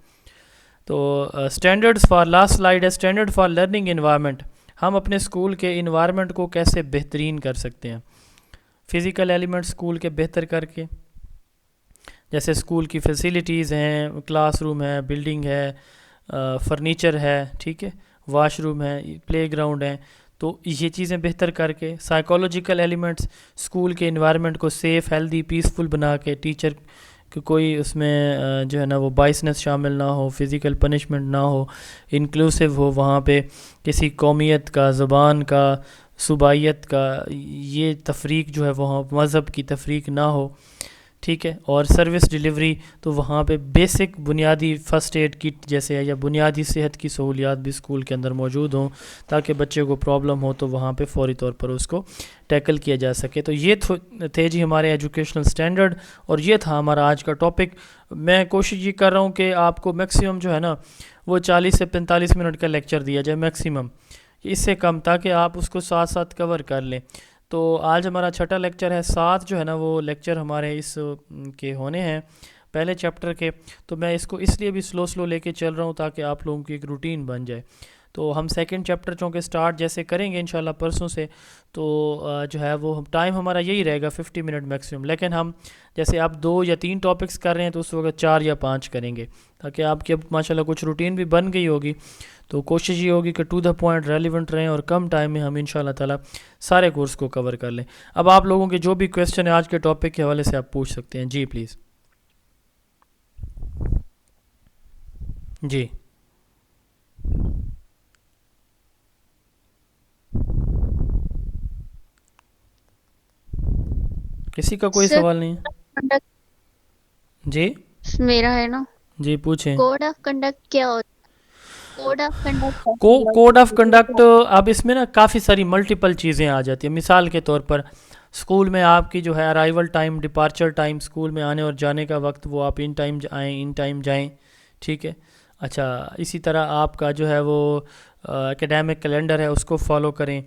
تو اسٹینڈرڈز فار، لاسٹ سلائیڈ ہے اسٹینڈرڈ فار لرننگ انوائرمنٹ۔ ہم اپنے اسکول کے انوائرمنٹ کو کیسے بہترین کر سکتے ہیں، فزیکل ایلیمنٹ اسکول کے بہتر کر کے، جیسے اسکول کی فیسیلیٹیز ہیں، کلاس روم ہے، بلڈنگ ہے، فرنیچر ہے، ٹھیک ہے، واش روم ہے، پلے گراؤنڈ ہیں، تو یہ چیزیں بہتر کر کے۔ سائیکولوجیکل ایلیمنٹس، اسکول کے انوائرمنٹ کو سیف، ہیلدی، پیسفل بنا کے، ٹیچر کہ کوئی اس میں جو ہے نا وہ بائسنس شامل نہ ہو، فزیکل پنشمنٹ نہ ہو، انکلوسیو ہو، وہاں پہ کسی قومیت کا، زبان کا، صوبائیت کا یہ تفریق جو ہے وہاں مذہب کی تفریق نہ ہو، ٹھیک ہے۔ اور سروس ڈیلیوری، تو وہاں پہ بیسک بنیادی فرسٹ ایڈ کٹ جیسے ہے یا بنیادی صحت کی سہولیات بھی اسکول کے اندر موجود ہوں، تاکہ بچے کو پرابلم ہو تو وہاں پہ فوری طور پر اس کو ٹیکل کیا جا سکے۔ تو یہ تھے جی ہمارے ایجوکیشنل اسٹینڈرڈ، اور یہ تھا ہمارا آج کا ٹاپک۔ میں کوشش یہ کر رہا ہوں کہ آپ کو میکسیمم جو ہے نا وہ 40 سے 45 منٹ کا لیکچر دیا جائے میکسیمم، اس سے کم، تاکہ آپ اس کو ساتھ ساتھ کور کر لیں۔ تو آج ہمارا چھٹا لیکچر ہے، 7 جو ہے نا وہ لیکچر ہمارے اس کے ہونے ہیں پہلے چیپٹر کے، تو میں اس کو اس لیے بھی سلو لے کے چل رہا ہوں تاکہ آپ لوگوں کی ایک روٹین بن جائے۔ تو ہم سیکنڈ چیپٹر چونکہ سٹارٹ جیسے کریں گے انشاءاللہ پرسوں سے، تو جو ہے وہ ٹائم ہمارا یہی رہے گا 50 منٹ میکسیمم، لیکن ہم جیسے آپ 2 یا 3 ٹاپکس کر رہے ہیں تو اس وقت 4 یا 5 کریں گے، تاکہ آپ کی اب ماشاءاللہ کچھ روٹین بھی بن گئی ہوگی۔ تو کوشش یہ ہوگی کہ ٹو دا پوائنٹ ریلیونٹ رہیں اور کم ٹائم میں ہم انشاءاللہ تعالی سارے کورس کو کور کر لیں۔ اب آپ لوگوں کے جو بھی کویسچن ہے آج کے ٹاپک کے حوالے سے آپ پوچھ سکتے ہیں، جی پلیز۔ جی کسی کا کوئی سوال نہیں ہے؟ جی میرا ہے نا، جی پوچھیں۔ کوڈ آف کنڈکٹ کیا ہوتا ہے؟ Code of conduct code of conduct, اب اس میں نا کافی ساری ملٹیپل چیزیں آ جاتی ہیں۔ مثال کے طور پر اسکول میں آپ کی جو ہے arrival time, departure time, school میں آنے اور جانے کا وقت، وہ آپ ان ٹائم آئیں، ان ٹائم جائیں، ٹھیک ہے۔ اچھا، اسی طرح آپ کا جو ہے وہ اکیڈیمک کیلنڈر ہے اس کو فالو کریں،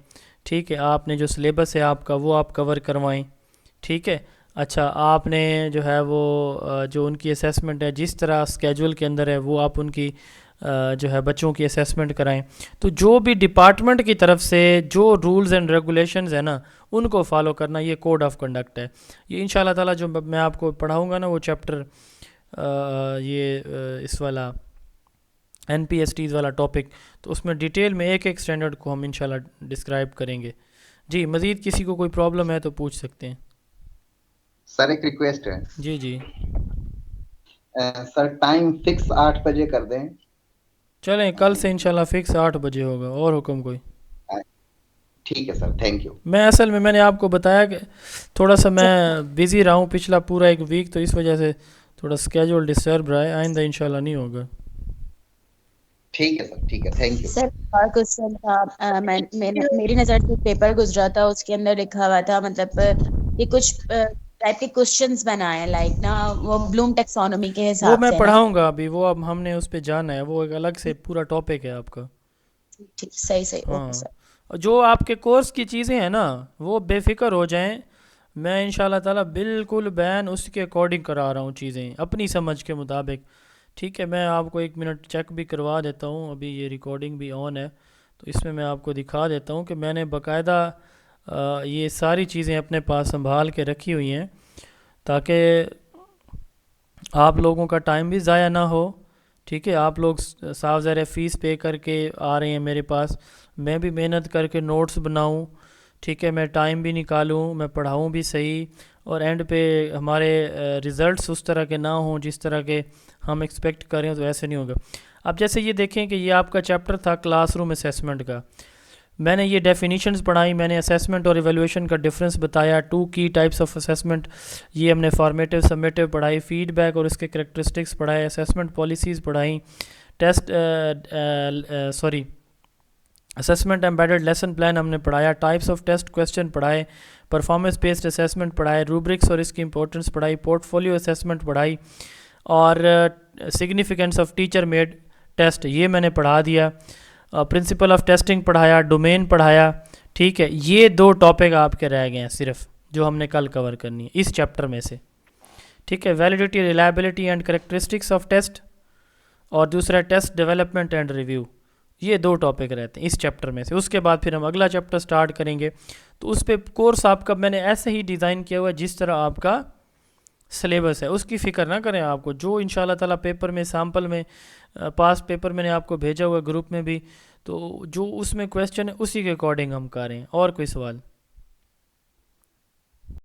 ٹھیک ہے۔ آپ نے جو سلیبس ہے آپ کا وہ آپ کور کروائیں، ٹھیک ہے۔ اچھا، آپ نے جو ہے وہ جو ان کی اسیسمنٹ ہے جس طرح اسکیجول کے اندر ہے وہ آپ ان کی جو ہے بچوں کی اسیسمنٹ کرائیں۔ تو جو بھی ڈپارٹمنٹ کی طرف سے جو رولز اینڈ ریگولیشنز ہیں نا ان کو فالو کرنا، یہ کوڈ آف کنڈکٹ ہے۔ یہ انشاءاللہ تعالیٰ جو میں آپ کو پڑھاؤں گا نا وہ چیپٹر، یہ اس والا این پی ایس ٹیز والا ٹاپک، تو اس میں ڈیٹیل میں ایک ایک اسٹینڈرڈ کو ہم انشاءاللہ ڈسکرائب کریں گے۔ جی مزید کسی کو کوئی پرابلم ہے تو پوچھ سکتے ہیں. سر ایک ریکویسٹ ہے جی جی سر، ٹائم فکس 8 بجے کر دیں. چلیں کل سے انشاءاللہ فکس 8 بجے ہوگا. اور حکم کوئی؟ ٹھیک ہے سر، تھینک یو. میں اصل میں نے آپ کو بتایا کہ تھوڑا سا میں بزی رہا ہوں پچھلا پورا ایک ویک، تو اس وجہ سے تھوڑا اسکیجول ڈسٹرب رہا ہے. آئندہ انشاءاللہ نہیں ہوگا. ٹھیک ہے سر، ٹھیک ہے، تھینک یو. سر اور کوشچن تھا، میری نظر سے پیپر گزرا تھا، اس کے اندر لکھا ہوا تھا مطلب یہ کچھ ٹائپ کے کوشچنس بنائے لائک نا وہ بلوم ٹیکسونومی کے وہ حساب میں سے نا. پڑھاؤں گا ابھی، وہ اب ہم نے اس پہ جانا ہے، وہ ایک الگ سے پورا ٹاپک ہے آپ کا. ٹھیک، صحیح اوکے ہاں سر. جو آپ کے کورس کی چیزیں ہیں نا وہ بے فکر ہو جائیں، میں انشاءاللہ تعالیٰ بالکل بیان اس کے اکارڈنگ کرا رہا ہوں چیزیں اپنی سمجھ کے مطابق. ٹھیک ہے، میں آپ کو 1 منٹ چیک بھی کروا دیتا ہوں، ابھی یہ ریکارڈنگ بھی آن ہے تو اس میں آپ کو دکھا دیتا ہوں کہ میں نے باقاعدہ یہ ساری چیزیں اپنے پاس سنبھال کے رکھی ہوئی ہیں تاکہ آپ لوگوں کا ٹائم بھی ضائع نہ ہو. ٹھیک ہے، آپ لوگ صاف ظاہر فیس پے کر کے آ رہے ہیں میرے پاس، میں بھی محنت کر کے نوٹس بناؤں. ٹھیک ہے، میں ٹائم بھی نکالوں، میں پڑھاؤں بھی صحیح، اور اینڈ پہ ہمارے ریزلٹس اس طرح کے نہ ہوں جس طرح کے ہم ایکسپیکٹ کریں، تو ایسے نہیں ہوگا. اب جیسے یہ دیکھیں کہ یہ آپ کا چیپٹر تھا کلاس روم اسیسمنٹ کا، میں نے یہ ڈیفینیشنز پڑھائی، میں نے اسیسمنٹ اور ایویلویشن کا ڈفرینس بتایا، 2 کی ٹائپس آف اسیسمنٹ، یہ ہم نے فارمیٹیو سمیٹیو پڑھائی، فیڈ بیک اور اس کے کریکٹرسٹکس پڑھائے، اسیسمنٹ پالیسیز پڑھائیں، اسیسمنٹ ایمبیڈڈ لیسن پلان ہم نے پڑھایا، ٹائپس آف ٹیسٹ کویسچن پڑھائے، پرفارمنس بیسڈ اسیسمنٹ پڑھائے، روبرکس اور اس کی امپورٹنس پڑھائی، پورٹ فولیو اسیسمنٹ پڑھائی، اور significance of teacher made test یہ میں نے پڑھا دیا، پرنسپل آف ٹیسٹنگ پڑھایا، ڈومین پڑھایا. ٹھیک ہے، یہ 2 ٹاپک آپ کے رہ گئے ہیں صرف جو ہم نے کل کور کرنی ہے اس چیپٹر میں سے. ٹھیک ہے، validity, reliability and characteristics of test, اور دوسرا ٹیسٹ ڈیولپمنٹ اینڈ ریویو. یہ 2 ٹاپک رہتے ہیں اس چیپٹر میں سے. اس کے بعد پھر ہم اگلا چیپٹر سٹارٹ کریں گے، تو اس پہ کورس آپ کا میں نے ایسے ہی ڈیزائن کیا ہوا ہے جس طرح آپ کا سلیبس ہے، اس کی فکر نہ کریں. آپ کو جو انشاءاللہ تعالیٰ پیپر میں سیمپل میں پاس پیپر میں نے آپ کو بھیجا ہوا گروپ میں بھی، تو جو اس میں کویسچن ہے اسی کے اکارڈنگ ہم کر رہے ہیں. اور کوئی سوال؟